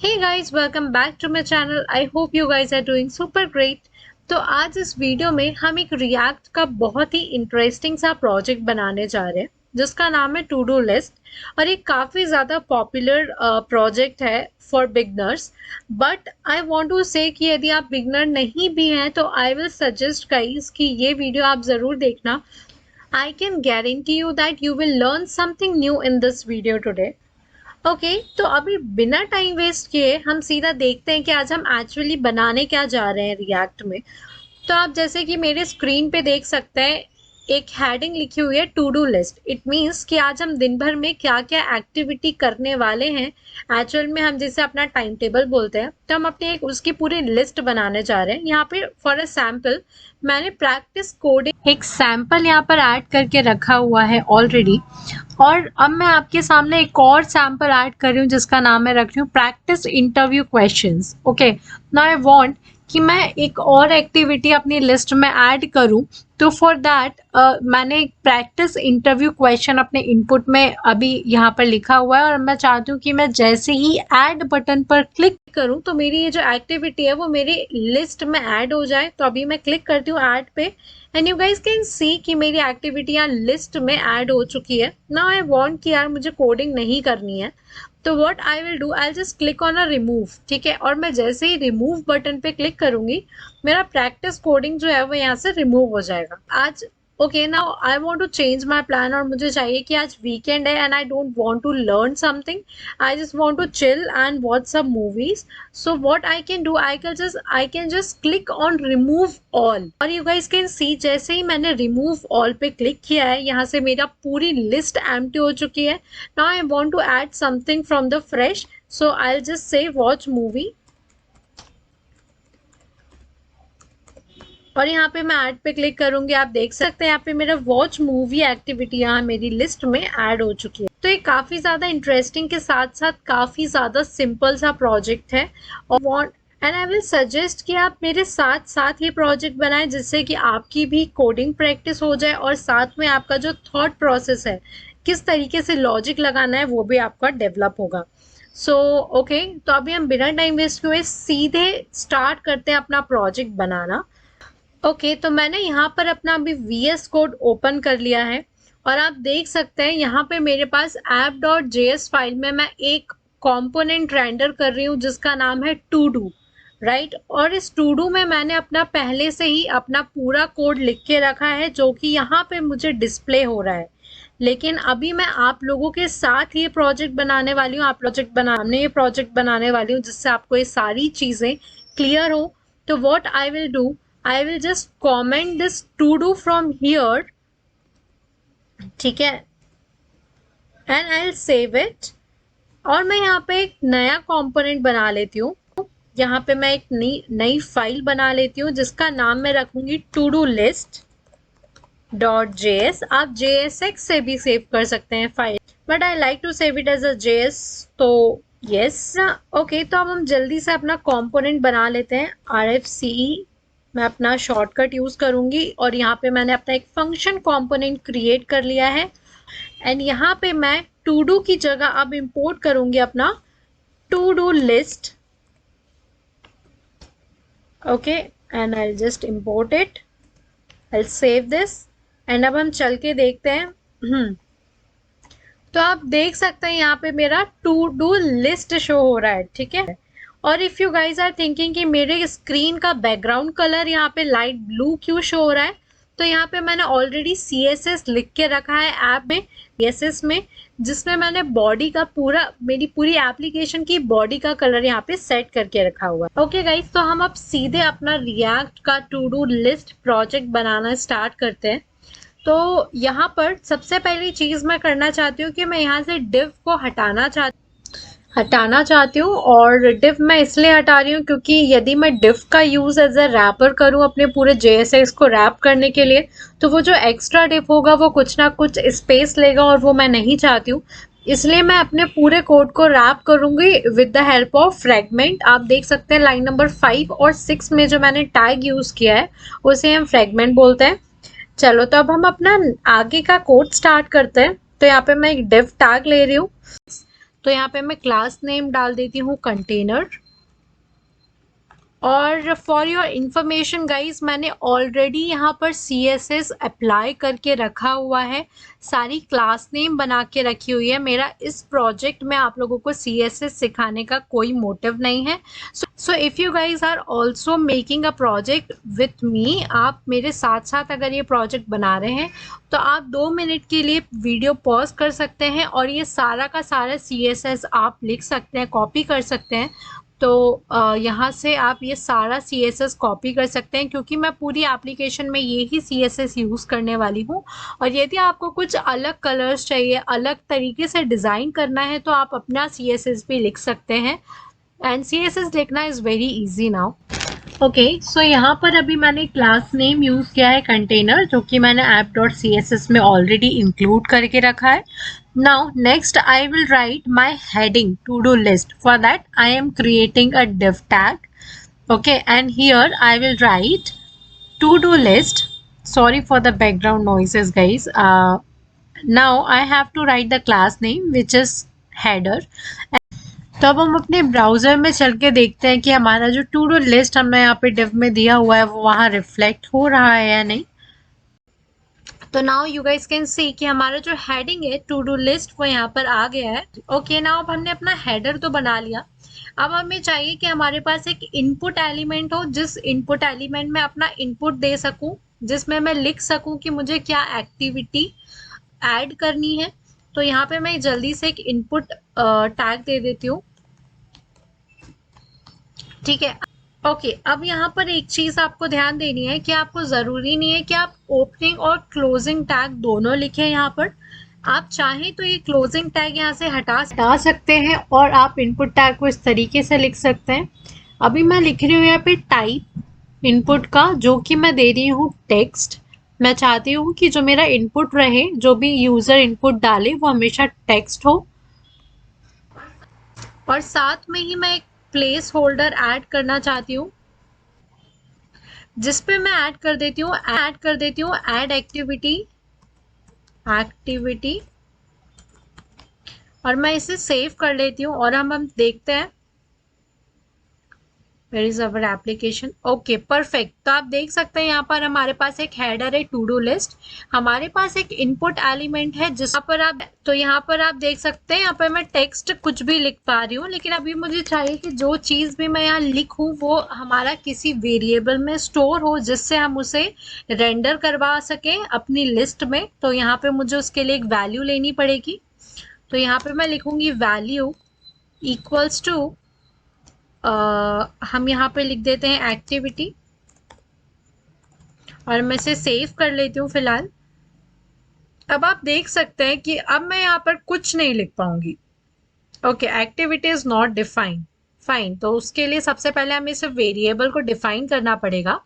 Hey guys, welcome back to my channel. I hope you guys are doing super great. तो आज इस video में हम एक रिएक्ट का बहुत ही इंटरेस्टिंग सा प्रोजेक्ट बनाने जा रहे हैं जिसका नाम है टू डू लिस्ट और ये काफ़ी ज़्यादा पॉपुलर प्रोजेक्ट है for beginners. But I want to say कि यदि आप बिगनर नहीं भी हैं तो आई विल सजेस्ट गाइस कि ये वीडियो आप ज़रूर देखना. I can guarantee you that you will learn something new in this video today. Okay तो अभी बिना टाइम वेस्ट किए हम सीधा देखते हैं कि आज हम एक्चुअली बनाने क्या जा रहे हैं रिएक्ट में. तो आप जैसे कि मेरे स्क्रीन पे देख सकते हैं एक हेडिंग लिखी हुई है to do list. It means कि आज हम दिन भर में क्या क्या एक्टिविटी करने वाले हैं. एक्चुअल में हम जैसे अपना टाइम टेबल बोलते हैं तो हम अपनी एक उसकी पूरी लिस्ट बनाने जा रहे हैं. यहाँ पे फॉर अ सैम्पल मैंने प्रैक्टिस कोडिंग एक सैम्पल यहाँ पर ऐड करके रखा हुआ है ऑलरेडी. और अब मैं आपके सामने एक और सैम्पल ऐड कर रही हूँ जिसका नाम मैं रख रही हूँ practice interview questions. Okay now I want कि मैं एक और एक्टिविटी अपनी लिस्ट में ऐड करूं. तो फॉर दैट मैंने एक प्रैक्टिस इंटरव्यू क्वेश्चन अपने इनपुट में अभी यहाँ पर लिखा हुआ है और मैं चाहती हूँ कि मैं जैसे ही ऐड बटन पर क्लिक करूँ तो मेरी ये जो एक्टिविटी है वो मेरी लिस्ट में ऐड हो जाए. तो अभी मैं क्लिक करती हूँ ऐड पे and you guys can see कि मेरी एक्टिविटी यहाँ लिस्ट में ऐड हो चुकी है. नाउ आई वांट कि यार मुझे कोडिंग नहीं करनी है तो what I will do I just click on a remove. ठीक है और मैं जैसे ही रिमूव बटन पे क्लिक करूंगी मेरा प्रैक्टिस कोडिंग जो है वो यहाँ से रिमूव हो जाएगा आज. Okay now I want to change my plan और मुझे चाहिए कि आज वीकेंड है and I don't want to learn something. I just want to chill and watch some movies. So what I can do I can just click on remove all और you guys can see जैसे ही मैंने remove all पे click किया है यहाँ से मेरा पूरी लिस्ट एम्प्टी हो चुकी है. Now I want to add something from the fresh so I will just say watch movie और यहाँ पे मैं ऐड पे क्लिक करूंगी. आप देख सकते हैं यहाँ पे मेरा वॉच मूवी एक्टिविटी यहाँ मेरी लिस्ट में ऐड हो चुकी है. तो ये काफ़ी ज़्यादा इंटरेस्टिंग के साथ साथ काफ़ी ज़्यादा सिंपल सा प्रोजेक्ट है और एंड आई विल सजेस्ट कि आप मेरे साथ साथ ये प्रोजेक्ट बनाएं जिससे कि आपकी भी कोडिंग प्रैक्टिस हो जाए और साथ में आपका जो थॉट प्रोसेस है किस तरीके से लॉजिक लगाना है वो भी आपका डेवलप होगा. सो ओके तो अभी हम बिना टाइम वेस्ट हुए सीधे स्टार्ट करते हैं अपना प्रोजेक्ट बनाना. ओके तो मैंने यहाँ पर अपना अभी VS कोड ओपन कर लिया है और आप देख सकते हैं यहाँ पे मेरे पास app.js फाइल में मैं एक कंपोनेंट रेंडर कर रही हूँ जिसका नाम है टू डू राइट. और इस टू डू में मैंने अपना पहले से ही अपना पूरा कोड लिख के रखा है जो कि यहाँ पे मुझे डिस्प्ले हो रहा है. लेकिन अभी मैं आप लोगों के साथ ये प्रोजेक्ट बनाने वाली हूँ. ये प्रोजेक्ट बनाने वाली हूँ जिससे आपको ये सारी चीज़ें क्लियर हो. तो what I will do I will just comment this to do from here. ठीक है and I'll save it और मैं यहाँ पे एक नया कंपोनेंट बना लेती हूँ. यहाँ पे मैं एक नई फाइल बना लेती हूँ जिसका नाम मैं रखूंगी to do list .js. आप JSX से भी सेव कर सकते हैं file but I like to save it as a JS. तो यस ओके तो अब हम जल्दी से अपना कंपोनेंट बना लेते हैं. RFCE मैं अपना शॉर्टकट यूज़ करूँगी और यहाँ पे मैंने अपना एक फंक्शन कंपोनेंट क्रिएट कर लिया है एंड यहाँ पे मैं टू डू की जगह अब इंपोर्ट करूँगी अपना to do list. Okay and I just import it. I save this and अब हम चल के देखते हैं. तो आप देख सकते हैं यहाँ पे मेरा टू डू लिस्ट शो हो रहा है. ठीक है और if you guys are thinking कि मेरे स्क्रीन का बैकग्राउंड कलर यहाँ पे लाइट ब्लू क्यों शो हो रहा है तो यहाँ पे मैंने ऑलरेडी CSS लिख के रखा है ऐप में CSS में जिसमें मैंने बॉडी का मेरी पूरी एप्लीकेशन की बॉडी का कलर यहाँ पे सेट करके रखा हुआ है. ओके गाइज तो हम अब सीधे अपना रिएक्ट का टू डू लिस्ट प्रोजेक्ट बनाना स्टार्ट करते हैं. तो यहाँ पर सबसे पहली चीज़ मैं करना चाहती हूँ कि मैं यहाँ से डिव को हटाना चाहती हूँ और डिव मैं इसलिए हटा रही हूँ क्योंकि यदि मैं डिव का यूज़ एज अ रैपर करूँ अपने पूरे JSX को रैप करने के लिए तो वो जो एक्स्ट्रा डिव होगा वो कुछ ना कुछ स्पेस लेगा और वो मैं नहीं चाहती हूँ. इसलिए मैं अपने पूरे कोड को रैप करूँगी with the help of fragment. आप देख सकते हैं लाइन नंबर 5 और 6 में जो मैंने टैग यूज़ किया है उसे हम फ्रेगमेंट बोलते हैं. चलो तो अब हम अपना आगे का कोड स्टार्ट करते हैं. तो यहाँ पे मैं एक डिव टैग ले रही हूँ. तो यहाँ पे मैं क्लास नेम डाल देती हूँ कंटेनर। और फॉर योर इंफॉर्मेशन गाइज, मैंने ऑलरेडी यहाँ पर CSS अप्लाई करके रखा हुआ है, सारी क्लास नेम बना के रखी हुई है। मेरा इस प्रोजेक्ट में आप लोगों को CSS सिखाने का कोई मोटिव नहीं है। So if you guys are also making a project with me, आप मेरे साथ साथ अगर ये प्रोजेक्ट बना रहे हैं तो आप 2 मिनट के लिए वीडियो पॉज कर सकते हैं और ये सारा का सारा CSS आप लिख सकते हैं, कॉपी कर सकते हैं। तो यहाँ से आप ये सारा CSS कॉपी कर सकते हैं, क्योंकि मैं पूरी एप्लीकेशन में यही CSS यूज़ करने वाली हूँ। और यदि आपको कुछ अलग कलर्स चाहिए, अलग तरीके से डिज़ाइन करना है, तो आप अपना CSS भी लिख सकते हैं। एंड CSS लिखना is very easy now. Okay, so यहाँ पर अभी मैंने क्लास नेम यूज़ किया है कंटेनर, जो कि मैंने app.css में ऑलरेडी इंक्लूड करके रखा है। Now next I will write my heading to-do list. For that I am creating a div tag. Okay, and here I will write to-do list. Sorry for the background noises guys. Now I have to write the class name, which is header. तो अब हम अपने browser में चल के देखते हैं कि हमारा जो टू डू लिस्ट हमने यहाँ पे डिव में दिया हुआ है वो वहाँ रिफ्लेक्ट हो रहा है या नहीं। तो नाउ यू गाइस कैन सी कि हमारा जो हेडिंग है टू डू लिस्ट वो यहाँ पर आ गया है। ओके, नाउ अब हमने अपना हेडर तो बना लिया। अब हमें चाहिए कि हमारे पास एक इनपुट एलिमेंट हो, जिस इनपुट एलिमेंट में अपना इनपुट दे सकूं, जिसमें मैं लिख सकूं कि मुझे क्या एक्टिविटी ऐड करनी है। तो यहाँ पे मैं जल्दी से एक इनपुट टैग दे देती हूँ। ठीक है, ओके। अब यहाँ पर एक चीज आपको ध्यान देनी है कि आपको जरूरी नहीं है कि आप ओपनिंग और क्लोजिंग टैग दोनों लिखें। यहाँ पर आप चाहें तो ये क्लोजिंग टैग यहाँ से हटा सकते हैं और आप इनपुट टैग को इस तरीके से लिख सकते हैं। अभी मैं लिख रही हूँ यहाँ पे टाइप इनपुट का, जो कि मैं दे रही हूँ टेक्स्ट। मैं चाहती हूँ कि जो मेरा इनपुट रहे, जो भी यूजर इनपुट डाले, वो हमेशा टेक्स्ट हो। और साथ में ही मैं एक प्लेस होल्डर ऐड करना चाहती हूँ, जिसपे मैं ऐड कर देती हूँ ऐड एक्टिविटी। और मैं इसे सेव कर लेती हूँ और हम देखते हैं where is our application. Okay, perfect. तो आप देख सकते हैं यहाँ पर हमारे पास एक हेडर है टू डू लिस्ट, हमारे पास एक इनपुट एलिमेंट है जिस पर आप, तो यहाँ पर आप देख सकते हैं यहाँ पर मैं टेक्स्ट कुछ भी लिख पा रही हूँ, लेकिन अभी मुझे चाहिए कि जो चीज़ भी मैं यहाँ लिखूँ वो हमारा किसी वेरिएबल में स्टोर हो, जिससे हम उसे रेंडर करवा सकें अपनी लिस्ट में। तो यहाँ पे मुझे उसके लिए एक वैल्यू लेनी पड़ेगी। तो यहाँ पे मैं लिखूंगी वैल्यू इक्वल्स टू, हम यहाँ पे लिख देते हैं एक्टिविटी, और मैं इसे सेव कर लेती हूँ फिलहाल। अब आप देख सकते हैं कि अब मैं यहाँ पर कुछ नहीं लिख पाऊंगी। Okay, activity is not defined. Fine, तो उसके लिए सबसे पहले हमें इसे वेरिएबल को डिफाइन करना पड़ेगा।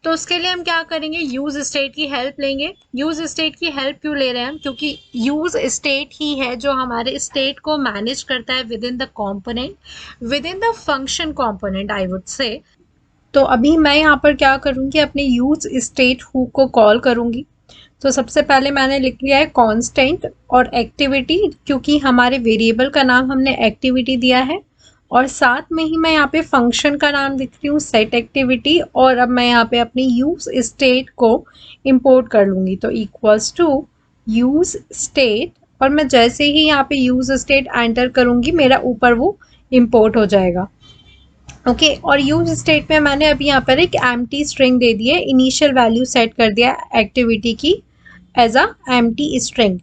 तो उसके लिए हम क्या करेंगे, यूज स्टेट की हेल्प लेंगे। यूज स्टेट की हेल्प क्यों ले रहे हैं हम, क्योंकि यूज स्टेट ही है जो हमारे स्टेट को मैनेज करता है with in the component, with in the function component I would say. तो अभी मैं यहाँ पर क्या करूँगी, अपने यूज स्टेट हुक को कॉल करूँगी। तो सबसे पहले मैंने लिख लिया है कांस्टेंट और एक्टिविटी, क्योंकि हमारे वेरिएबल का नाम हमने एक्टिविटी दिया है। और साथ में ही मैं यहाँ पे फंक्शन का नाम लिख रही हूँ सेट एक्टिविटी। और अब मैं यहाँ पे अपनी यूज स्टेट को इंपोर्ट कर लूँगी। तो इक्वल्स टू यूज स्टेट, और मैं जैसे ही यहाँ पे यूज स्टेट एंटर करूँगी मेरा ऊपर वो इंपोर्ट हो जाएगा। ओके, और यूज स्टेट में मैंने अभी यहाँ पर एक एम्प्टी स्ट्रिंग दे दी है, इनिशियल वैल्यू सेट कर दिया एक्टिविटी की एज अ एम्प्टी स्ट्रिंग।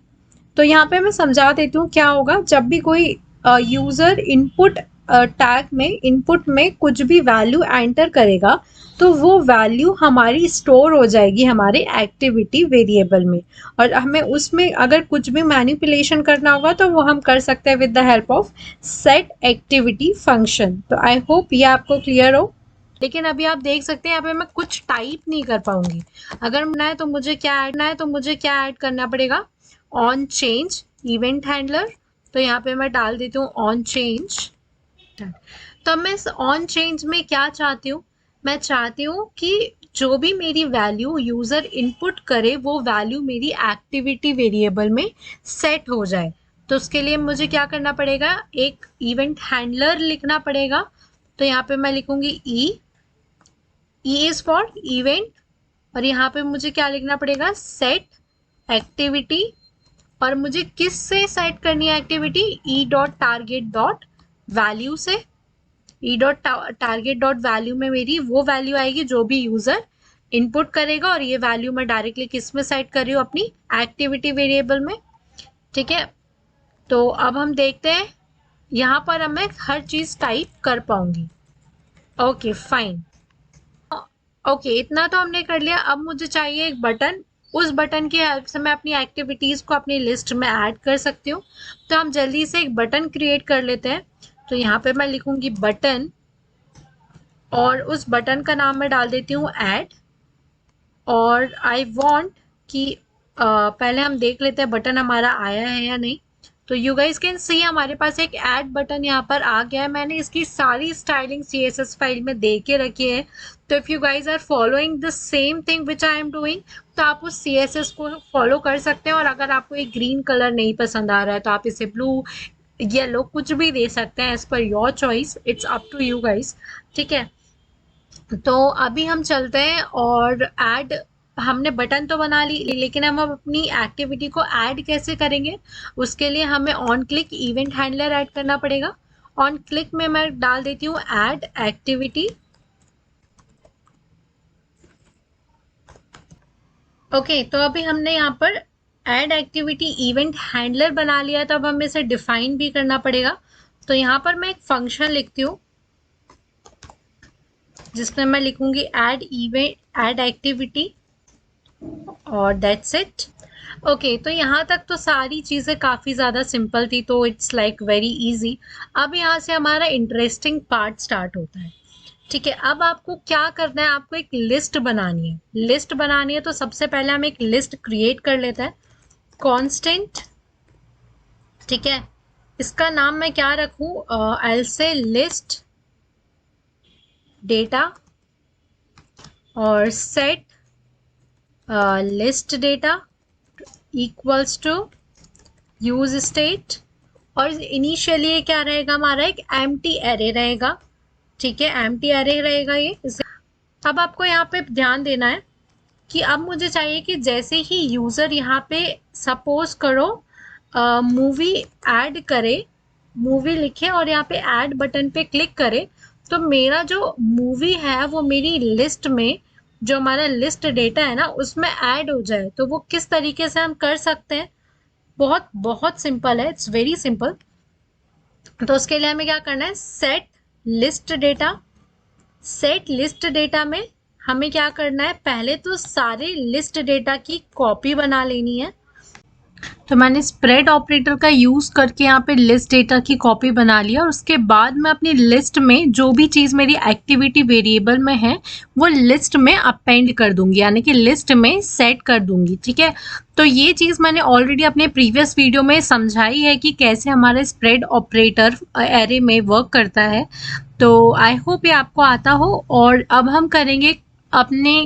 तो यहाँ पे मैं समझा देती हूँ क्या होगा जब भी कोई यूजर इनपुट टैग में, इनपुट में कुछ भी वैल्यू एंटर करेगा, तो वो वैल्यू हमारी स्टोर हो जाएगी हमारे एक्टिविटी वेरिएबल में। और हमें उसमें अगर कुछ भी मैनिपुलेशन करना होगा तो वो हम कर सकते हैं with the help of set activity function. तो आई होप ये आपको क्लियर हो। लेकिन अभी आप देख सकते हैं यहाँ पे मैं कुछ टाइप नहीं कर पाऊंगी। अगर बनना है तो मुझे क्या ऐड करना पड़ेगा, ऑन चेंज इवेंट हैंडलर। तो यहाँ पे मैं डाल देती हूँ ऑन चेंज। तो मैं इस ऑन चेंज में क्या चाहती हूँ, मैं चाहती हूँ कि जो भी मेरी वैल्यू यूजर इनपुट करे वो वैल्यू मेरी एक्टिविटी वेरिएबल में सेट हो जाए। तो उसके लिए मुझे क्या करना पड़ेगा, एक इवेंट हैंडलर लिखना पड़ेगा। तो यहाँ पे मैं लिखूंगी ई इज फॉर इवेंट, और यहाँ पे मुझे क्या लिखना पड़ेगा, सेट एक्टिविटी। और मुझे किस से सेट करनी है activity, e dot target dot value से। E dot target dot value में मेरी वो वैल्यू आएगी जो भी यूजर इनपुट करेगा, और ये वैल्यू मैं डायरेक्टली किस में सेट कर रही हूँ, अपनी एक्टिविटी वेरिएबल में। ठीक है, तो अब हम देखते हैं यहाँ पर अब मैं हर चीज टाइप कर पाऊंगी। ओके फाइन, ओके इतना तो हमने कर लिया। अब मुझे चाहिए एक बटन, उस बटन की हेल्प से मैं अपनी एक्टिविटीज को अपनी लिस्ट में ऐड कर सकती हूँ। तो हम जल्दी से एक बटन क्रिएट कर लेते हैं। तो यहाँ पे मैं लिखूंगी बटन, और उस बटन का नाम मैं डाल देती हूँ ऐड। और आई वांट कि पहले हम देख लेते हैं बटन हमारा आया है या नहीं। तो यू गाइस कैन सी हमारे पास एक ऐड बटन यहाँ पर आ गया है। मैंने इसकी सारी स्टाइलिंग CSS फाइल में दे के रखी है। तो if you guys are following the same thing which I am doing, तो आप उस CSS को फॉलो कर सकते हैं। और अगर आपको एक ग्रीन कलर नहीं पसंद आ रहा है तो आप इसे ब्लू, येलो कुछ भी दे सकते हैं, एज पर your choice, it's up to you guys. ठीक है, तो अभी हम चलते हैं और ऐड, हमने बटन तो बना ली, लेकिन हम अब अपनी एक्टिविटी को ऐड कैसे करेंगे, उसके लिए हमें on click event handler add करना पड़ेगा। ऑन क्लिक में मैं डाल देती हूँ ऐड एक्टिविटी। ओके, तो अभी हमने यहाँ पर ऐड एक्टिविटी इवेंट हैंडलर बना लिया, तो अब हमें इसे डिफाइन भी करना पड़ेगा। तो यहाँ पर मैं एक फंक्शन लिखती हूँ जिसमें मैं लिखूंगी ऐड इवेंट ऐड एक्टिविटी, और दैट्स इट। ओके, तो यहाँ तक तो सारी चीज़ें काफ़ी ज़्यादा सिंपल थी, तो इट्स लाइक वेरी इजी। अब यहाँ से हमारा इंटरेस्टिंग पार्ट स्टार्ट होता है। ठीक है, अब आपको क्या करना है, आपको एक लिस्ट बनानी है। लिस्ट बनानी है तो सबसे पहले हम एक लिस्ट क्रिएट कर लेते हैं, कॉन्स्टेंट। ठीक है, इसका नाम मैं क्या रखूँ, आई से लिस्ट डेटा, और set list data equals to use state. और इनिशियली क्या रहेगा, हमारा एक एम्प्टी एरे रहेगा। ठीक है, एम्प्टी एरे रहेगा ये। अब आपको यहाँ पे ध्यान देना है कि अब मुझे चाहिए कि जैसे ही यूजर यहाँ पे सपोज करो मूवी ऐड करे, मूवी लिखे और यहाँ पे ऐड बटन पे क्लिक करे, तो मेरा जो मूवी है वो मेरी लिस्ट में, जो हमारा लिस्ट डेटा है ना, उसमें ऐड हो जाए। तो वो किस तरीके से हम कर सकते हैं, बहुत बहुत सिंपल है, इट्स वेरी सिंपल। तो उसके लिए हमें क्या करना है, set list data. Set list data में हमें क्या करना है, पहले तो सारे लिस्ट डेटा की कॉपी बना लेनी है। तो मैंने स्प्रेड ऑपरेटर का यूज करके यहाँ पे लिस्ट डेटा की कॉपी बना लिया, और उसके बाद मैं अपनी लिस्ट में जो भी चीज मेरी एक्टिविटी वेरिएबल में है वो लिस्ट में अपेंड कर दूंगी, यानी कि लिस्ट में सेट कर दूंगी। ठीक है, तो ये चीज मैंने ऑलरेडी अपने प्रीवियस वीडियो में समझाई है कि कैसे हमारा स्प्रेड ऑपरेटर एरे में वर्क करता है। तो आई होप ये आपको आता हो। और अब हम करेंगे अपने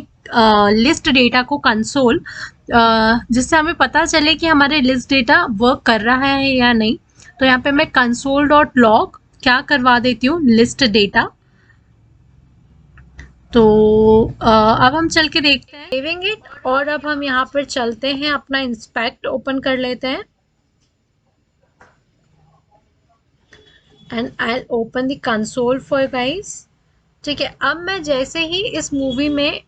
लिस्ट डेटा को कंसोल, जिससे हमें पता चले कि हमारे लिस्ट डेटा वर्क कर रहा है या नहीं। तो यहाँ पे मैं कंसोल डॉट लॉग क्या करवा देती हूँ, लिस्ट डेटा। तो अब हम चल के देखते हैं, सेविंग इट। और अब हम यहाँ पर चलते हैं, अपना इंस्पेक्ट ओपन कर लेते हैं, and I open the console for guys. ठीक है, अब मैं जैसे ही इस मूवी में,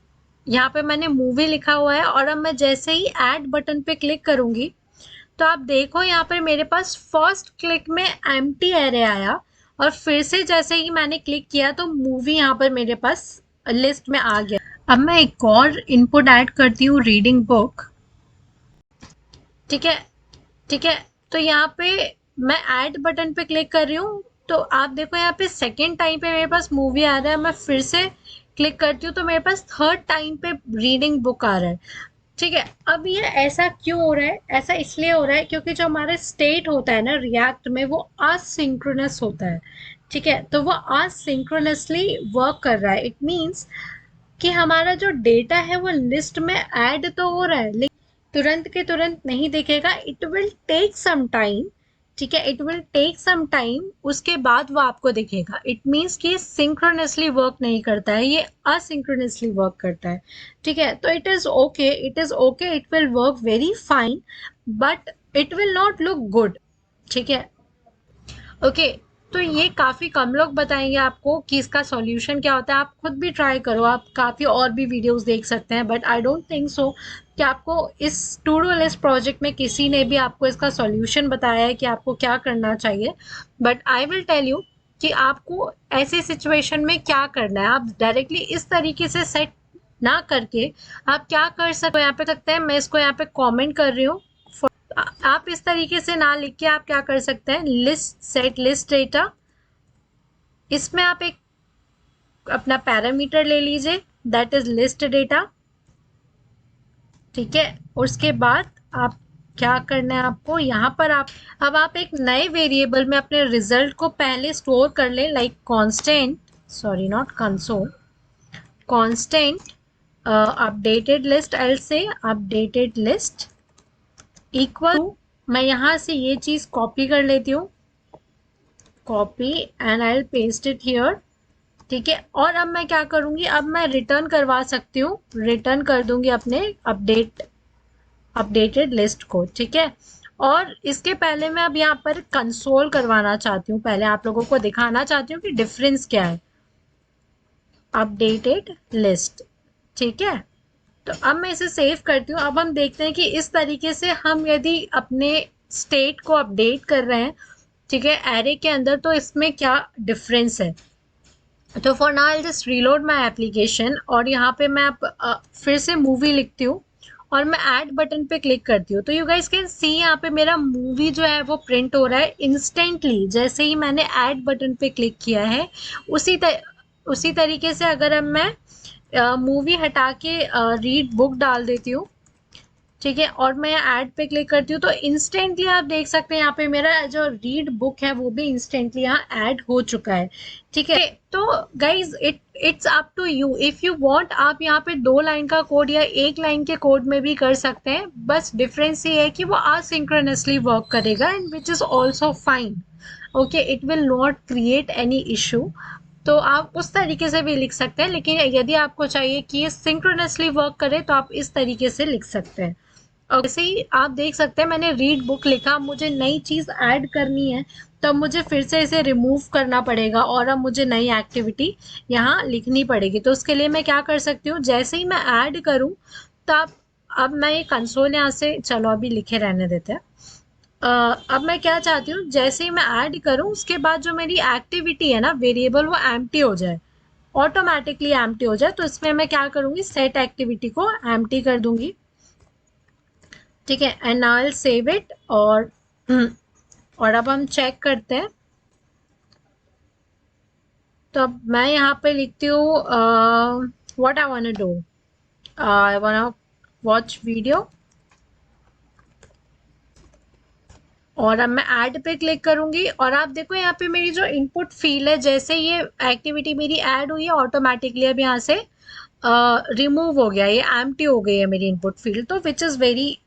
यहाँ पे मैंने मूवी लिखा हुआ है, और अब मैं जैसे ही ऐड बटन पे क्लिक करूंगी, तो आप देखो यहाँ पर मेरे पास फर्स्ट क्लिक में एम्प्टी एरे आया, और फिर से जैसे ही मैंने क्लिक किया तो मूवी यहाँ पर मेरे पास लिस्ट में आ गया। अब मैं एक और इनपुट ऐड करती हूँ, रीडिंग बुक। ठीक है, ठीक है, तो यहाँ पे मैं ऐड बटन पे क्लिक कर रही हूँ, तो आप देखो यहाँ पे सेकेंड टाइम पे मेरे पास मूवी आ रहा है। मैं फिर से क्लिक करती हूँ तो मेरे पास थर्ड टाइम पे रीडिंग बुक आ रहा है। ठीक है, अब ये ऐसा क्यों हो रहा है, ऐसा इसलिए हो रहा है क्योंकि जो हमारा स्टेट होता है ना रिएक्ट में, वो असिंक्रोनस होता है। ठीक है, तो वो असिंक्रोनसली वर्क कर रहा है। इट मीन्स कि हमारा जो डेटा है वो लिस्ट में ऐड तो हो रहा है, लेकिन तुरंत के तुरंत नहीं दिखेगा। It will take some time ठीक है, it will take some time, उसके बाद वो आपको दिखेगा। इट मीन्स कि सिंक्रोनसली वर्क नहीं करता है, ये असिंक्रोनसली वर्क करता है। ठीक है, तो it is okay, it is okay, it will work very fine, but it will not look good. ठीक है, ओके। तो ये काफ़ी कम लोग बताएंगे आपको कि इसका सॉल्यूशन क्या होता है। आप खुद भी ट्राई करो, आप काफ़ी और भी वीडियोस देख सकते हैं, but I don't think so कि आपको इस टू डू लिस्ट प्रोजेक्ट में किसी ने भी आपको इसका सॉल्यूशन बताया है कि आपको क्या करना चाहिए। But I will tell you कि आपको ऐसे सिचुएशन में क्या करना है। आप डायरेक्टली इस तरीके से सेट ना करके आप क्या कर सकते हो, यहाँ पे सकते हैं, मैं इसको यहाँ पे कॉमेंट कर रही हूँ। आप इस तरीके से ना लिख के आप क्या कर सकते हैं, लिस्ट सेट लिस्ट डेटा, इसमें आप एक अपना पैरामीटर ले लीजिए, दैट इज लिस्ट डेटा। ठीक है, उसके बाद आप क्या करना है, आपको यहाँ पर आप एक नए वेरिएबल में अपने रिजल्ट को पहले स्टोर कर लें, like constant, sorry not console, constant updated list, I will say updated list equal, मैं यहाँ से ये चीज़ कॉपी कर लेती हूँ, copy and I will paste it here. ठीक है, और अब मैं क्या करूँगी, अब मैं रिटर्न करवा सकती हूँ, रिटर्न कर दूंगी अपने अपडेटेड लिस्ट को। ठीक है, और इसके पहले मैं अब यहाँ पर कंसोल करवाना चाहती हूँ, पहले आप लोगों को दिखाना चाहती हूँ कि डिफरेंस क्या है, अपडेटेड लिस्ट। ठीक है, तो अब मैं इसे सेव करती हूँ। अब हम देखते हैं कि इस तरीके से हम यदि अपने स्टेट को अपडेट कर रहे हैं, ठीक है, एरे के अंदर, तो इसमें क्या डिफरेंस है। तो for now I just reload my application, और यहाँ पे मैं फिर से मूवी लिखती हूँ और मैं ऐड बटन पे क्लिक करती हूँ। तो यू गाइस कैन सी यहाँ पे मेरा मूवी जो है वो प्रिंट हो रहा है इंस्टेंटली, जैसे ही मैंने ऐड बटन पे क्लिक किया है। उसी तरीके से अगर अब मैं मूवी हटा के रीड बुक डाल देती हूँ, ठीक है, और मैं ऐड पे क्लिक करती हूँ, तो इंस्टेंटली आप देख सकते हैं यहाँ पे मेरा जो रीड बुक है वो भी इंस्टेंटली यहाँ ऐड हो चुका है। ठीक है, तो guys it's up to you, if you want आप यहाँ पे 2 लाइन का कोड या 1 लाइन के कोड में भी कर सकते हैं। बस डिफरेंस ये है कि वो असिंक्रोनसली वर्क करेगा, and which is also fine. Okay, it will not create any issue. तो आप उस तरीके से भी लिख सकते हैं, लेकिन यदि आपको चाहिए कि ये सिंक्रोनसली वर्क करे तो आप इस तरीके से लिख सकते हैं। और जैसे ही आप देख सकते हैं मैंने रीड बुक लिखा, मुझे नई चीज़ ऐड करनी है, तब मुझे फिर से इसे रिमूव करना पड़ेगा और अब मुझे नई एक्टिविटी यहाँ लिखनी पड़ेगी। तो उसके लिए मैं क्या कर सकती हूँ, जैसे ही मैं ऐड करूँ तब अब मैं ये कंसोल यहाँ से, चलो अभी लिखे रहने देते हैं। अब मैं क्या चाहती हूँ, जैसे ही मैं ऐड करूँ उसके बाद जो मेरी एक्टिविटी है ना वेरिएबल, वो एम्प्टी हो जाए, ऑटोमेटिकली एम्प्टी हो जाए। तो इसमें मैं क्या करूँगी, सेट एक्टिविटी को एम्प्टी कर दूंगी। ठीक है, and now I will save it, और अब हम चेक करते हैं। तो अब मैं यहाँ पे लिखती हूँ what I want to do, I want watch video, और अब मैं ऐड पे क्लिक करूंगी, और आप देखो यहाँ पे मेरी जो इनपुट फील्ड है, जैसे ये एक्टिविटी मेरी ऐड हुई है ऑटोमेटिकली अब यहाँ से रिमूव हो गया, ये एम्प्टी हो गई है मेरी इनपुट फील्ड। तो which is very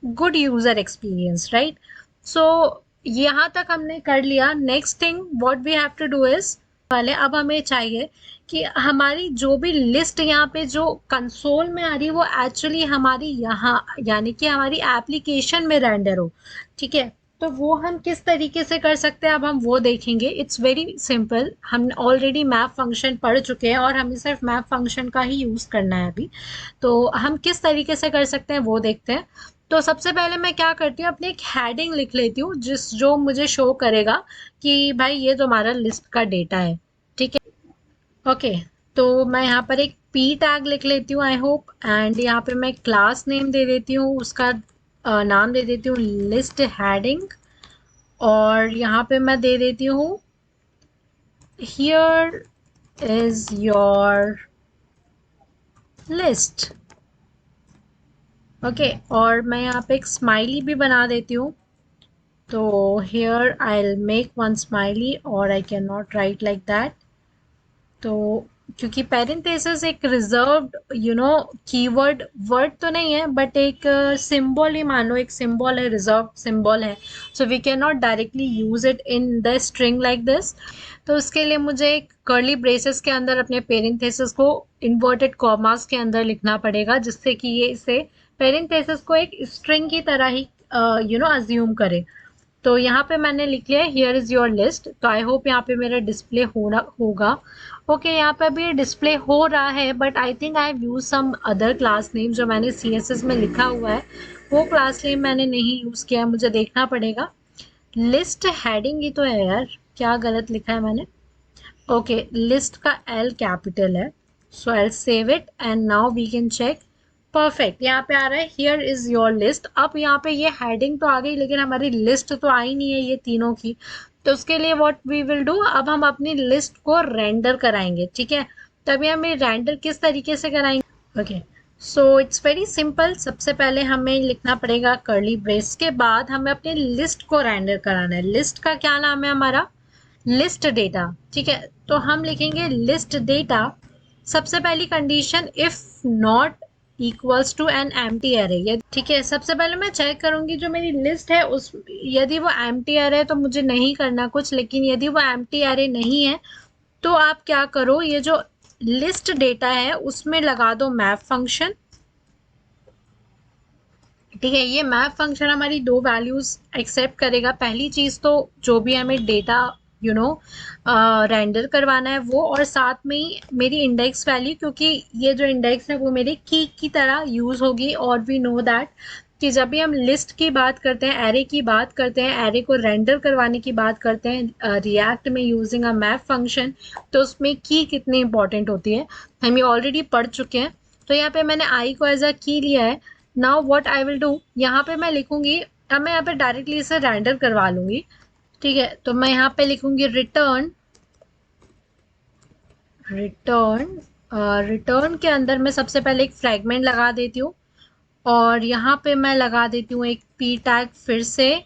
good user experience, right. So यहाँ तक हमने कर लिया। Next thing what we have to do is, वाले अब हमें चाहिए कि हमारी जो भी लिस्ट यहाँ पे जो कंसोल में आ रही है वो एक्चुअली हमारी यहाँ यानी कि हमारी एप्लीकेशन में रेंडर हो। ठीक है, तो वो हम किस तरीके से कर सकते हैं अब हम वो देखेंगे। इट्स वेरी सिंपल, हम ऑलरेडी मैप फंक्शन पढ़ चुके हैं और हमें सिर्फ मैप फंक्शन का ही यूज़ करना है अभी। तो हम किस तरीके से कर सकते हैं वो देखते हैं। तो सबसे पहले मैं क्या करती हूँ, अपनी एक हेडिंग लिख लेती हूँ जो मुझे शो करेगा कि भाई ये जो हमारा लिस्ट का डेटा है। ठीक है, ओके। तो मैं यहाँ पर एक पी टैग लिख लेती हूँ, आई होप, एंड यहाँ पे मैं क्लास नेम दे देती हूँ, उसका नाम दे देती हूँ लिस्ट हेडिंग, और यहाँ पे मैं दे देती हूँ here is your list. Okay, और मैं यहाँ पे एक स्माइली भी बना देती हूँ। तो here I'll make one smiley, or I cannot write like that. तो क्योंकि पेरेंथेसिस एक रिजर्व्ड कीवर्ड वर्ड तो नहीं है, बट एक सिंबल ही मान लो, एक सिंबल है, रिजर्व सिंबल है, so we can not directly use it in the string like this. तो उसके लिए मुझे एक कर्ली ब्रेसेस के अंदर अपने पेरेंथेसिस को इन्वर्टेड कॉमास के अंदर लिखना पड़ेगा, जिससे कि ये इसे पेरेंथेसिस को एक स्ट्रिंग की तरह ही अज्यूम करे। तो यहाँ पे मैंने लिख लिया हियर इज योर लिस्ट। तो आई होप यहाँ पे मेरा डिस्प्ले होगा। ओके, यहाँ पे अभी डिस्प्ले हो रहा है, but I think I have use some other class name जो मैंने CSS में लिखा हुआ है, वो क्लास नेम मैंने नहीं यूज किया, मुझे देखना पड़ेगा। लिस्ट हेडिंग ही तो है यार, क्या गलत लिखा है मैंने। ओके, लिस्ट का L कैपिटल है, so I save it and now we can check. Perfect, यहाँ पे आ रहा है हियर इज योर लिस्ट। अब यहाँ पे ये हेडिंग तो आ गई, लेकिन हमारी लिस्ट तो आई नहीं है ये तीनों की। तो उसके लिए व्हाट वी विल डू, अब हम अपनी लिस्ट को रेंडर कराएंगे, ठीक है। तभी हम ये रेंडर किस तरीके से कराएंगे। Okay, so it's very simple. सबसे पहले हमें लिखना पड़ेगा कर्ली ब्रेस, के बाद हमें अपनी लिस्ट को रेंडर कराना है। लिस्ट का क्या नाम है हमारा, लिस्ट डेटा, ठीक है। तो हम लिखेंगे लिस्ट डेटा। सबसे पहली condition, if not equals to an empty array, ठीक है। सबसे पहले मैं चेक करूंगी जो मेरी लिस्ट है उस, यदि वो एम्प्टी एरे है तो मुझे नहीं करना कुछ, लेकिन यदि वो एम्प्टी एरे नहीं है तो आप क्या करो, ये जो लिस्ट डेटा है उसमें लगा दो मैप फंक्शन, ठीक है। ये मैप फंक्शन हमारी दो वैल्यूज एक्सेप्ट करेगा। पहली चीज तो जो भी हमें डेटा रेंडर करवाना है वो, और साथ में ही मेरी इंडेक्स वैल्यू, क्योंकि ये जो इंडेक्स है वो मेरी की तरह यूज होगी। और वी नो दैट कि जब भी हम लिस्ट की बात करते हैं, एरे की बात करते हैं, एरे को रेंडर करवाने की बात करते हैं रिएक्ट में यूजिंग अ मैप फंक्शन, तो उसमें की कितनी इंपॉर्टेंट होती है हम ये ऑलरेडी पढ़ चुके हैं। तो यहाँ पे मैंने आई को एज अ की लिया है। Now what I will do, यहाँ पे मैं लिखूंगी, अब मैं यहाँ पे डायरेक्टली इसे रेंडर करवा लूंगी, ठीक है। तो मैं यहाँ पे लिखूंगी रिटर्न, रिटर्न के अंदर मैं सबसे पहले एक फ्रैगमेंट लगा देती हूँ, और यहाँ पे मैं लगा देती हूँ एक पी टैग फिर से।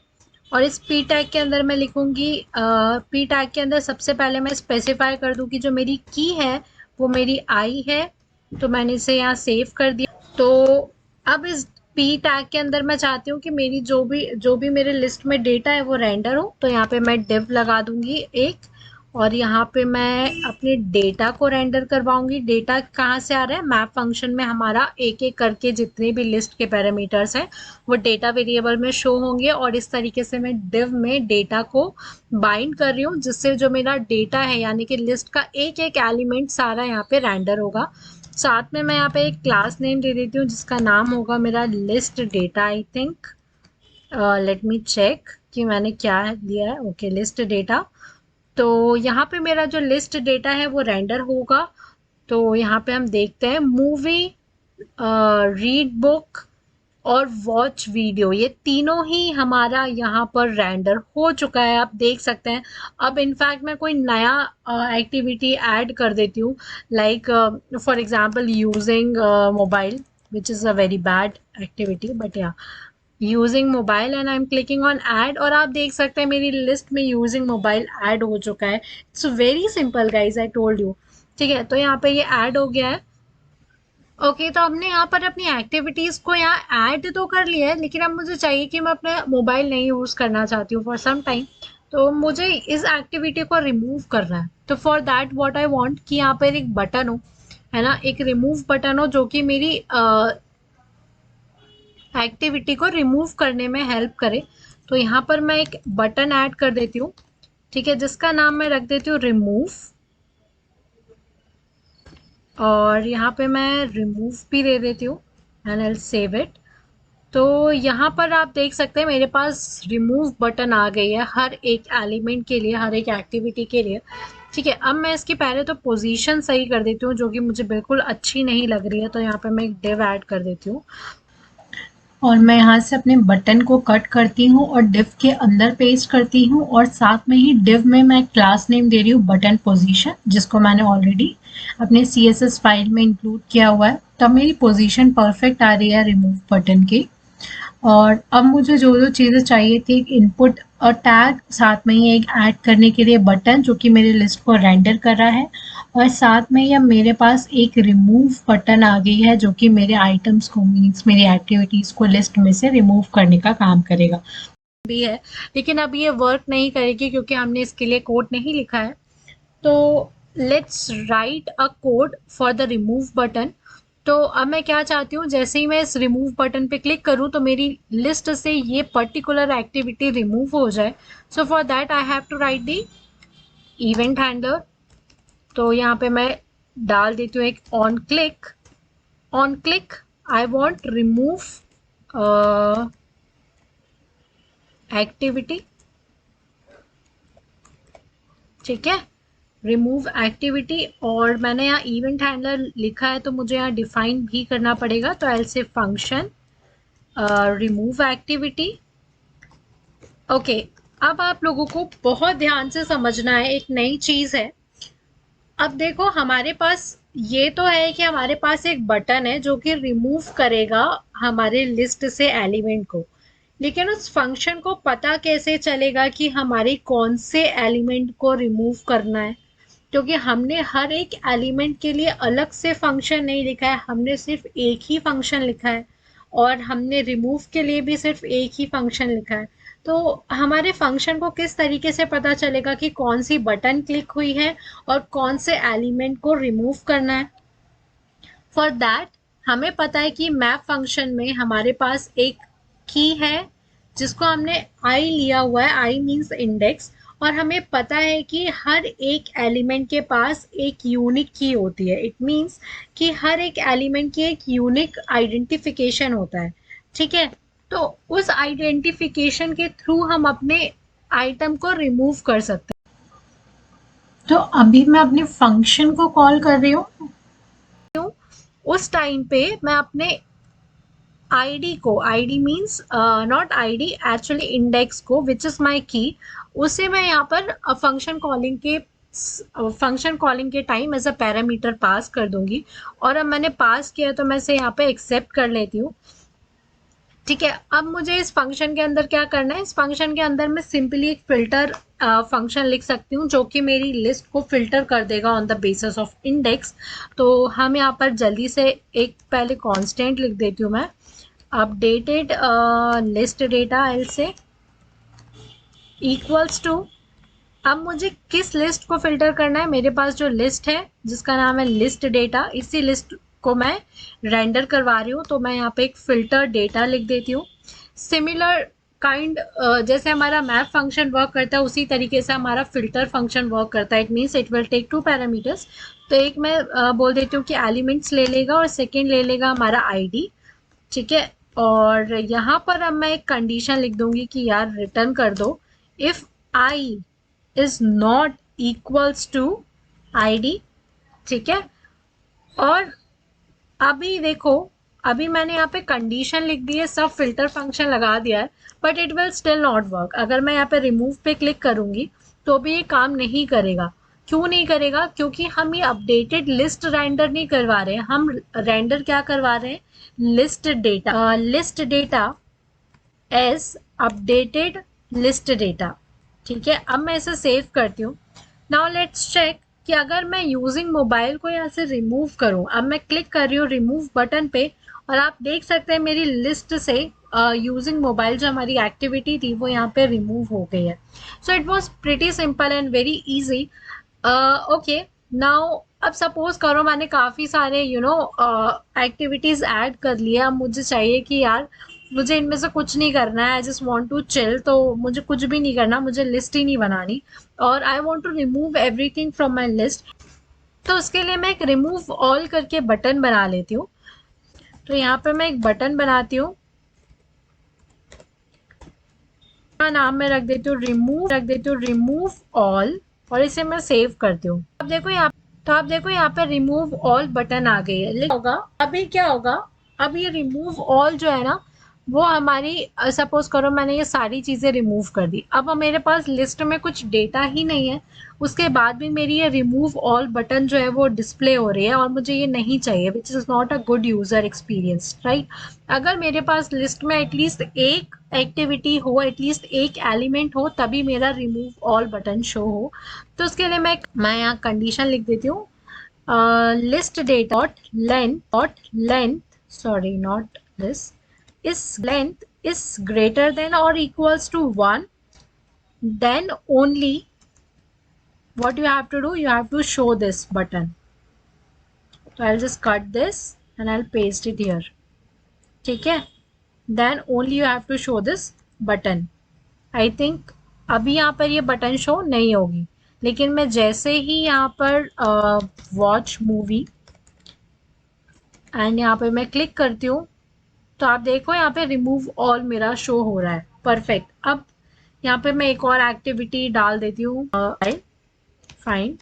और इस पी टैग के अंदर मैं लिखूंगी, पी टैग के अंदर सबसे पहले मैं स्पेसिफाई कर दूँ कि जो मेरी की है वो मेरी आई है। तो मैंने इसे यहाँ सेव कर दिया। तो अब इस पी टैग के अंदर मैं चाहती हूँ कि मेरी जो भी मेरे लिस्ट में डेटा है वो रेंडर हो। तो यहाँ पे मैं डिव लगा दूंगी एक, और यहाँ पे मैं अपने डेटा को रेंडर करवाऊंगी। डेटा कहाँ से आ रहा है, मैप फंक्शन में हमारा एक एक करके जितने भी लिस्ट के पैरामीटर्स हैं वो डेटा वेरिएबल में शो होंगे, और इस तरीके से मैं डिव में डेटा को बाइंड कर रही हूँ, जिससे जो मेरा डेटा है यानी कि लिस्ट का एक एक एलिमेंट सारा यहाँ पे रेंडर होगा। साथ में मैं यहाँ पे एक क्लास नेम दे देती हूँ जिसका नाम होगा मेरा list data. I think let me check कि मैंने क्या दिया है। Okay, list data. तो यहाँ पे मेरा जो लिस्ट डेटा है वो रेंडर होगा। तो यहाँ पे हम देखते हैं मूवी, रीड बुक और वॉच वीडियो, ये तीनों ही हमारा यहाँ पर रेंडर हो चुका है, आप देख सकते हैं। अब इनफैक्ट मैं कोई नया एक्टिविटी ऐड कर देती हूँ, like for example using mobile, which is a very bad activity, but या using mobile, and I am clicking on add, और आप देख सकते हैं मेरी लिस्ट में यूजिंग मोबाइल ऐड हो चुका है। It's very simple guys, I told you, ठीक है। तो यहाँ पे ये ऐड हो गया है। ओके, तो हमने यहाँ पर अपनी एक्टिविटीज़ को यहाँ ऐड तो कर लिया है, लेकिन अब मुझे चाहिए कि मैं अपना मोबाइल नहीं यूज़ करना चाहती हूँ फॉर सम टाइम। तो मुझे इस एक्टिविटी को रिमूव करना है। तो for that what I want कि यहाँ पर एक बटन हो, है ना, एक रिमूव बटन हो जो कि मेरी एक्टिविटी को रिमूव करने में हेल्प करे। तो यहाँ पर मैं एक बटन ऐड कर देती हूँ, ठीक है, जिसका नाम मैं रख देती हूँ रिमूव, और यहाँ पे मैं रिमूव भी दे देती हूँ and I will save it. तो यहाँ पर आप देख सकते हैं मेरे पास रिमूव बटन आ गई है हर एक एलिमेंट के लिए, हर एक एक्टिविटी के लिए, ठीक है। अब मैं इसकी पहले तो पोजीशन सही कर देती हूँ जो कि मुझे बिल्कुल अच्छी नहीं लग रही है। तो यहाँ पे मैं एक डिव ऐड कर देती हूँ, और मैं यहाँ से अपने बटन को कट करती हूँ और डिव के अंदर पेस्ट करती हूँ, और साथ में ही डिव में मैं क्लास नेम दे रही हूँ बटन पोजीशन, जिसको मैंने ऑलरेडी अपने CSS फाइल में इंक्लूड किया हुआ है। तब मेरी पोजीशन परफेक्ट आ रही है रिमूव बटन की। और अब मुझे जो जो चीज़ें चाहिए थी, इनपुट और टैग साथ में ही एक ऐड करने के लिए बटन जो कि मेरी लिस्ट को रेंडर कर रहा है, और साथ में ही मेरे पास एक रिमूव बटन आ गई है जो कि मेरे आइटम्स को मीन्स मेरी एक्टिविटीज़ को लिस्ट में से रिमूव करने का काम करेगा भी है। लेकिन अब ये वर्क नहीं करेगी क्योंकि हमने इसके लिए कोड नहीं लिखा है। तो let's write a code for the remove button. तो अब मैं क्या चाहती हूँ, जैसे ही मैं इस रिमूव बटन पे क्लिक करूँ तो मेरी लिस्ट से ये पर्टिकुलर एक्टिविटी रिमूव हो जाए। So for that I have to write the event handler. तो यहाँ पे मैं डाल देती हूँ एक on click I want remove activity. ठीक है, रिमूव एक्टिविटी, और मैंने यहाँ इवेंट हैंडलर लिखा है तो मुझे यहाँ डिफाइन भी करना पड़ेगा। तो I will say function remove activity. Okay, अब आप लोगों को बहुत ध्यान से समझना है, एक नई चीज़ है। अब देखो हमारे पास ये तो है कि हमारे पास एक बटन है जो कि रिमूव करेगा हमारे लिस्ट से एलिमेंट को, लेकिन उस फंक्शन को पता कैसे चलेगा कि हमारी कौन से एलिमेंट को रिमूव करना है, क्योंकि हमने हर एक एलिमेंट के लिए अलग से फंक्शन नहीं लिखा है, हमने सिर्फ एक ही फंक्शन लिखा है, और हमने रिमूव के लिए भी सिर्फ एक ही फंक्शन लिखा है। तो हमारे फंक्शन को किस तरीके से पता चलेगा कि कौन सी बटन क्लिक हुई है और कौन से एलिमेंट को रिमूव करना है? फॉर दैट हमें पता है कि मैप फंक्शन में हमारे पास एक की है जिसको हमने आई लिया हुआ है, आई मीन्स इंडेक्स, और हमें पता है कि हर एक एलिमेंट के पास एक यूनिक की होती है। इट मीन्स कि हर एक एलिमेंट की एक यूनिक आइडेंटिफिकेशन होता है। ठीक है, तो उस आइडेंटिफिकेशन के थ्रू हम अपने आइटम को रिमूव कर सकते हैं। तो अभी मैं अपने फंक्शन को कॉल कर रही हूँ, उस टाइम पे मैं अपने आईडी को, ID means not ID actually index को, विच इज माय की, उसे मैं यहाँ पर फंक्शन कॉलिंग के time as a parameter pass कर दूंगी। और अब मैंने पास किया तो मैं इसे यहाँ पे एक्सेप्ट कर लेती हूँ। ठीक है, अब मुझे इस फंक्शन के अंदर क्या करना है, इस फंक्शन के अंदर मैं सिंपली एक फिल्टर फंक्शन लिख सकती हूँ जो कि मेरी लिस्ट को फिल्टर कर देगा on the basis of index. तो हम यहाँ पर जल्दी से एक पहले कांस्टेंट लिख देती हूँ मैं, अपडेटेड लिस्ट डेटा आई से इक्वल्स टू। अब मुझे किस लिस्ट को फिल्टर करना है, मेरे पास जो लिस्ट है जिसका नाम है लिस्ट डेटा, इसी लिस्ट को मैं रेंडर करवा रही हूँ। तो मैं यहाँ पे एक फिल्टर डेटा लिख देती हूँ। सिमिलर काइंड जैसे हमारा मैप फंक्शन वर्क करता है उसी तरीके से हमारा फिल्टर फंक्शन वर्क करता है। It means it will take 2 parameters. तो एक मैं बोल देती हूँ कि एलिमेंट्स ले लेगा और सेकेंड ले लेगा हमारा आईडी। ठीक है, और यहाँ पर अब मैं एक कंडीशन लिख दूंगी कि यार रिटर्न कर दो if I is not equals to ID. ठीक है, और अभी देखो, अभी मैंने यहाँ पे कंडीशन लिख दी है, सब फिल्टर फंक्शन लगा दिया है, but it will still not work. अगर मैं यहाँ पे रिमूव पे क्लिक करूंगी तो भी ये काम नहीं करेगा। क्यों नहीं करेगा? क्योंकि हम ये अपडेटेड लिस्ट रेंडर नहीं करवा रहे हैं, हम रेंडर क्या करवा रहे हैं, list data as updated list data. ठीक है, अब मैं इसे सेव करती हूँ। नाउ लेट्स चेक कि अगर मैं यूजिंग मोबाइल को यहाँ से रिमूव करूँ, अब मैं क्लिक कर रही हूँ रिमूव बटन पे और आप देख सकते हैं मेरी लिस्ट से यूजिंग मोबाइल जो हमारी एक्टिविटी थी वो यहाँ पे रिमूव हो गई है। So it was pretty simple and very easy. Okay, now अब सपोज करो मैंने काफ़ी सारे एक्टिविटीज़ ऐड कर लिए, अब मुझे चाहिए कि यार मुझे इनमें से कुछ नहीं करना है, I just want to chill, तो मुझे कुछ भी नहीं करना, मुझे लिस्ट ही नहीं बनानी और I want to remove everything from my list. तो उसके लिए मैं एक रिमूव ऑल करके बटन बना लेती हूँ। तो यहाँ पे मैं एक बटन बनाती हूँ, नाम में रख देती हूँ रिमूव ऑल, और इसे मैं सेव करती हूँ। अब देखो यहाँ पे रिमूव ऑल बटन आ गई है। होगा अभी क्या होगा, अब ये रिमूव ऑल जो है ना वो हमारी सपोज करो मैंने ये सारी चीज़ें रिमूव कर दी, अब मेरे पास लिस्ट में कुछ डेटा ही नहीं है, उसके बाद भी मेरी ये रिमूव ऑल बटन जो है वो डिस्प्ले हो रही है और मुझे ये नहीं चाहिए, which is not a good user experience, right. अगर मेरे पास लिस्ट में एटलीस्ट एक एक्टिविटी हो, एटलीस्ट एक एलिमेंट हो, तभी मेरा रिमूव ऑल बटन शो हो। तो उसके लिए मैं यहाँ कंडीशन लिख देती हूँ, list data dot length, sorry, not this, is length is greater than or equals to 1, then only what you have to do, you have to show this button. So I'll just cut this and I'll paste it here. ठीक है, then only you have to show this button. I think अभी यहाँ पर ये button show नहीं होगी, लेकिन मैं जैसे ही यहाँ पर वॉच मूवी एंड यहाँ पे मैं क्लिक करती हूँ, तो आप देखो यहाँ पे रिमूव ऑल मेरा शो हो रहा है, परफेक्ट। अब यहाँ पे मैं एक और एक्टिविटी डाल देती हूँ, फाइन,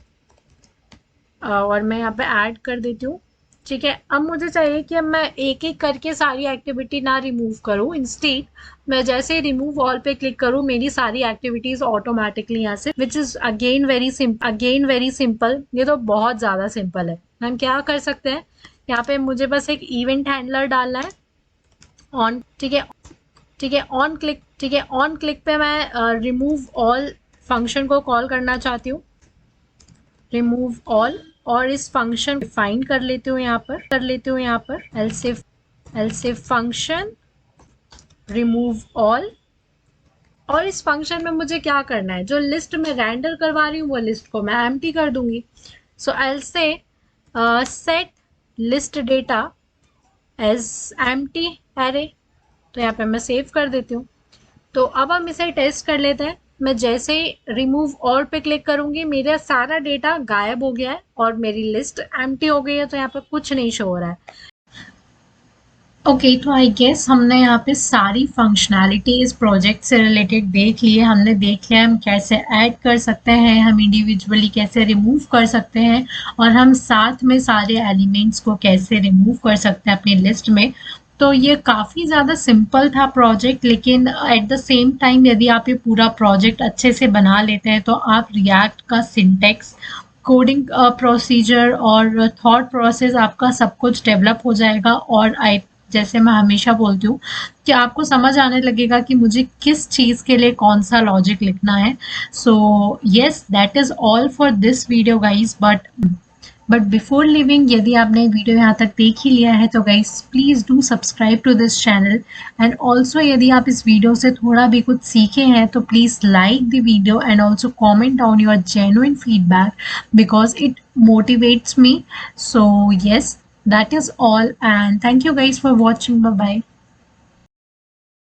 और मैं यहाँ पे ऐड कर देती हूँ। ठीक है, अब मुझे चाहिए कि अब मैं एक एक करके सारी एक्टिविटी ना रिमूव करूँ, इंस्टेड मैं जैसे रिमूव ऑल पे क्लिक करूँ, मेरी सारी एक्टिविटीज ऑटोमेटिकली यहाँ से, which is again very simple. ये तो बहुत ज़्यादा सिंपल है। हम क्या कर सकते हैं, यहाँ पे मुझे बस एक इवेंट हैंडलर डालना है ऑन, ठीक है, ऑन क्लिक पे मैं रिमूव ऑल फंक्शन को कॉल करना चाहती हूँ, रिमूव ऑल, और इस फंक्शन डिफाइन कर लेती हूँ यहाँ पर, एलसिफ फंक्शन रिमूव ऑल। और इस फंक्शन में मुझे क्या करना है, जो लिस्ट में रेंडर करवा रही हूँ वो लिस्ट को मैं एम्प्टी कर दूंगी। So I say set list data as empty array, तो यहाँ पे मैं सेव कर देती हूँ। तो अब हम इसे टेस्ट कर लेते हैं। मैं जैसे रिमूव ऑल पे क्लिक करूंगी, मेरा सारा डेटा गायब हो गया है और मेरी लिस्ट एम्प्टी हो गई है, तो यहाँ पे कुछ नहीं शो हो रहा है। ओके, तो आई गेस हमने यहाँ पे सारी फंक्शनैलिटी इस प्रोजेक्ट से रिलेटेड देख ली है। हमने देख लिया हम कैसे ऐड कर सकते हैं, हम इंडिविजुअली कैसे रिमूव कर सकते हैं, और हम साथ में सारे एलिमेंट्स को कैसे रिमूव कर सकते हैं अपनी लिस्ट में। तो ये काफ़ी ज़्यादा सिंपल था प्रोजेक्ट, लेकिन एट द सेम टाइम यदि आप ये पूरा प्रोजेक्ट अच्छे से बना लेते हैं तो आप रिएक्ट का सिंटेक्स, कोडिंग प्रोसीजर और थॉट प्रोसेस आपका सब कुछ डेवलप हो जाएगा। और आई, जैसे मैं हमेशा बोलती हूँ कि आपको समझ आने लगेगा कि मुझे किस चीज़ के लिए कौन सा लॉजिक लिखना है। So yes, that is all for this video guys. But before living, यदि आपने वीडियो यहाँ तक देख ही लिया है तो guys please do subscribe to this channel. And also यदि आप इस वीडियो से थोड़ा भी कुछ सीखे हैं तो please like the video and also comment on your genuine feedback, because it motivates me. So yes, that is all, and thank you guys for watching. Bye bye.